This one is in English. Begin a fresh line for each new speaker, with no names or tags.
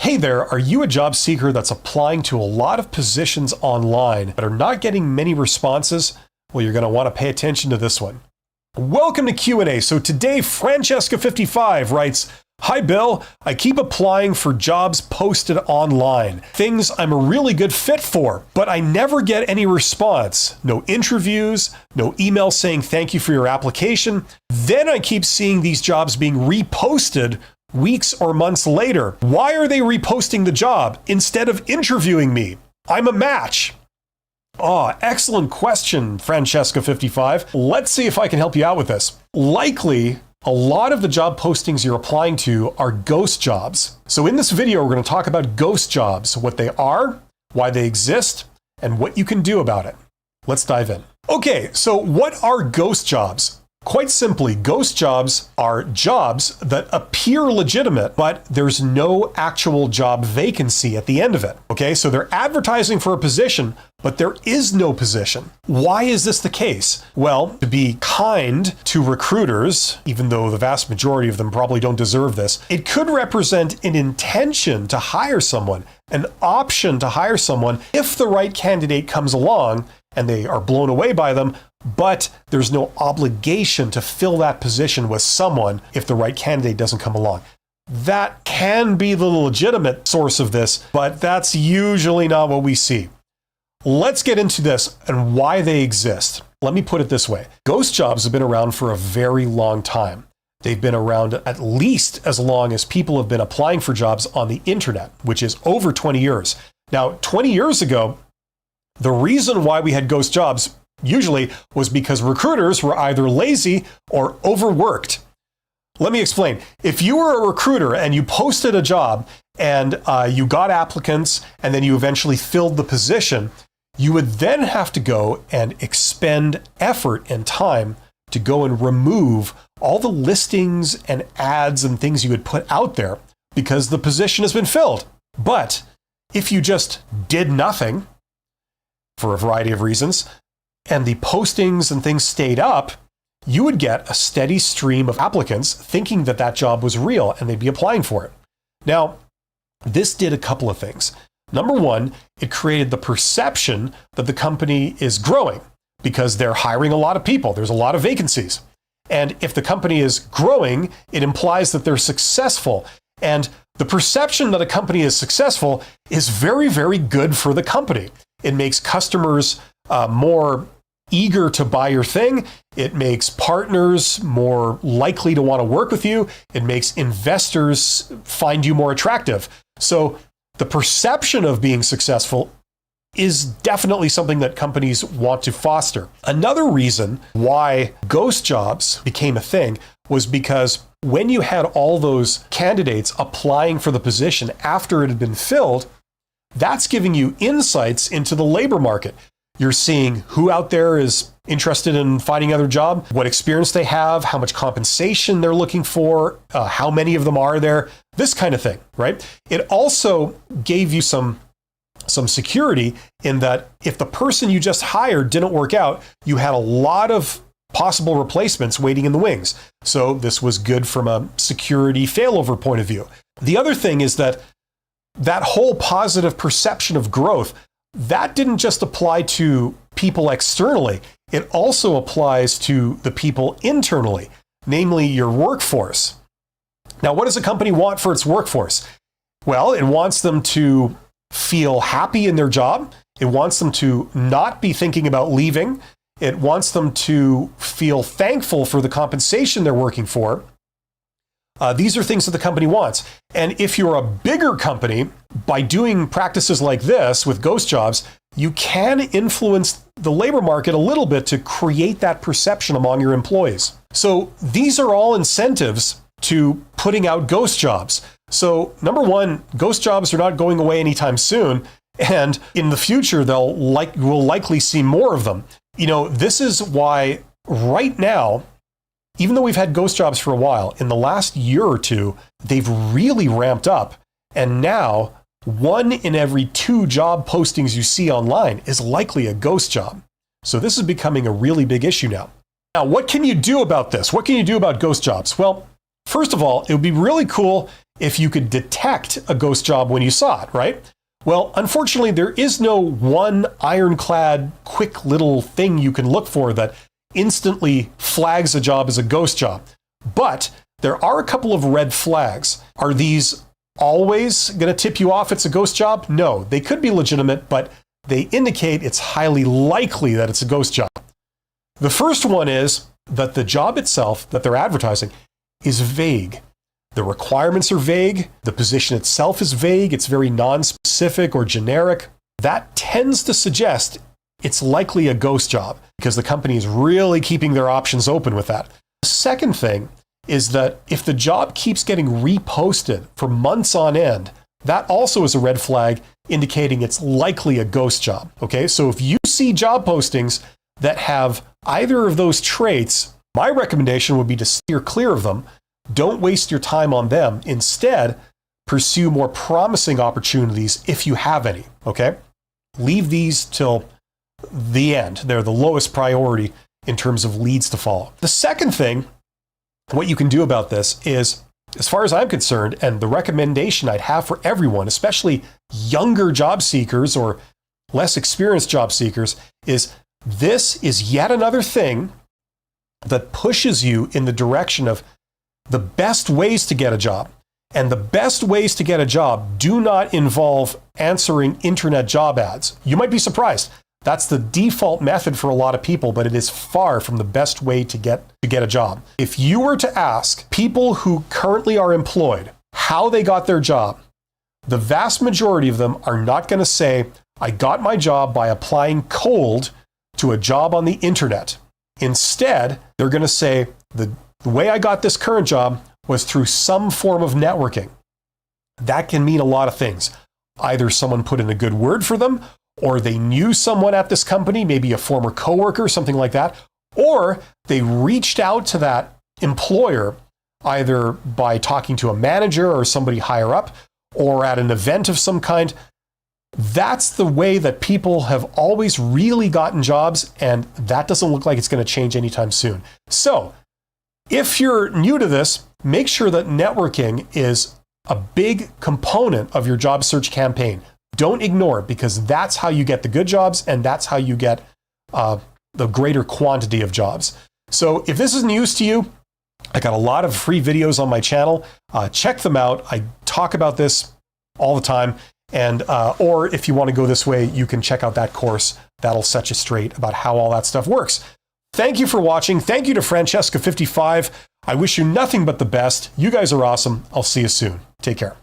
Hey there, are you a job seeker that's applying to a lot of positions online but are not getting many responses? Well, you're going to want to pay attention to this one. Welcome to Q&A. So today, Francesca55 writes, "Hi Bill, I keep applying for jobs posted online. Things I'm a really good fit for, but I never get any response. No interviews, no email saying thank you for your application. Then I keep seeing these jobs being reposted weeks or months later. Why are they reposting the job instead of interviewing me? I'm a match." Excellent question, Francesca55. Let's see if I can help you out with this. Likely, a lot of the job postings you're applying to are ghost jobs. So in this video, we're going to talk about ghost jobs, what they are, why they exist, and what you can do about it. Let's dive in. Okay, so what are ghost jobs? Quite simply, ghost jobs are jobs that appear legitimate, but there's no actual job vacancy at the end of it. Okay, so they're advertising for a position, but there is no position. Why is this the case? Well, to be kind to recruiters, even though the vast majority of them probably don't deserve this, it could represent an intention to hire someone, an option to hire someone if the right candidate comes along and they are blown away by them, but there's no obligation to fill that position with someone if the right candidate doesn't come along. That can be the legitimate source of this, but that's usually not what we see. Let's get into this and why they exist. Let me put it this way. Ghost jobs have been around for a very long time. They've been around at least as long as people have been applying for jobs on the internet, which is over 20 years. Now, 20 years ago, the reason why we had ghost jobs usually was because recruiters were either lazy or overworked. Let me explain. If you were a recruiter and you posted a job and you got applicants and then you eventually filled the position, you would then have to go and expend effort and time to go and remove all the listings and ads and things you had put out there because the position has been filled. But if you just did nothing for a variety of reasons, and the postings and things stayed up, you would get a steady stream of applicants thinking that that job was real and they'd be applying for it. Now, this did a couple of things. Number one, it created the perception that the company is growing because they're hiring a lot of people. There's a lot of vacancies. And if the company is growing, it implies that they're successful. And the perception that a company is successful is very, very good for the company. It makes customers more eager to buy your thing. It makes partners more likely to want to work with you. It makes investors find you more attractive. So the perception of being successful is definitely something that companies want to foster. Another reason why ghost jobs became a thing was because when you had all those candidates applying for the position after it had been filled, that's giving you insights into the labor market. You're seeing who out there is interested in finding another job, what experience they have, how much compensation they're looking for, how many of them are there, this kind of thing, right? It also gave you some security in that if the person you just hired didn't work out, you had a lot of possible replacements waiting in the wings. So this was good from a security failover point of view. The other thing is that whole positive perception of growth, that didn't just apply to people externally. It also applies to the people internally, namely your workforce. Now, what does a company want for its workforce? Well, it wants them to feel happy in their job. It wants them to not be thinking about leaving. It wants them to feel thankful for the compensation they're working for. These are things that the company wants. And if you're a bigger company, by doing practices like this with ghost jobs, you can influence the labor market a little bit to create that perception among your employees. So these are all incentives to putting out ghost jobs. So number one, ghost jobs are not going away anytime soon. And in the future, we'll likely see more of them. You know, this is why right now, even though we've had ghost jobs for a while, in the last year or two, they've really ramped up. And now 1 in every 2 job postings you see online is likely a ghost job. So this is becoming a really big issue now. Now, what can you do about this? What can you do about ghost jobs? Well, First of all, it would be really cool if you could detect a ghost job when you saw it, right? Well, unfortunately, there is no one ironclad, quick little thing you can look for that instantly flags a job as a ghost job. But there are a couple of red flags. Are these always going to tip you off it's a ghost job? No, they could be legitimate, but they indicate it's highly likely that it's a ghost job. The first one is that the job itself that they're advertising is vague. The requirements are vague. The position itself is vague. It's very non-specific or generic. That tends to suggest it's likely a ghost job because the company is really keeping their options open with that. The second thing is that if the job keeps getting reposted for months on end, that also is a red flag indicating it's likely a ghost job. Okay, so if you see job postings that have either of those traits, my recommendation would be to steer clear of them. Don't waste your time on them. Instead, pursue more promising opportunities if you have any, okay? Leave these till the end. They're the lowest priority in terms of leads to follow. The second thing, what you can do about this is, as far as I'm concerned, and the recommendation I'd have for everyone, especially younger job seekers or less experienced job seekers, is this is yet another thing that pushes you in the direction of the best ways to get a job. And the best ways to get a job do not involve answering internet job ads. You might be surprised. That's the default method for a lot of people, but it is far from the best way to get a job. If you were to ask people who currently are employed how they got their job, the vast majority of them are not going to say, I got my job by applying cold to a job on the internet. Instead, they're going to say, the way I got this current job was through some form of networking. That can mean a lot of things. Either someone put in a good word for them, or they knew someone at this company, maybe a former coworker, something like that, or they reached out to that employer either by talking to a manager or somebody higher up, or at an event of some kind. That's the way that people have always really gotten jobs, and that doesn't look like it's going to change anytime soon. So, if you're new to this, make sure that networking is a big component of your job search campaign. Don't ignore it, because that's how you get the good jobs, and that's how you get the greater quantity of jobs. So if this is news to you, I got a lot of free videos on my channel. Check them out. I talk about this all the time. And or if you want to go this way, you can check out that course. That'll set you straight about how all that stuff works. Thank you for watching. Thank you to Francesca55. I wish you nothing but the best. You guys are awesome. I'll see you soon. Take care.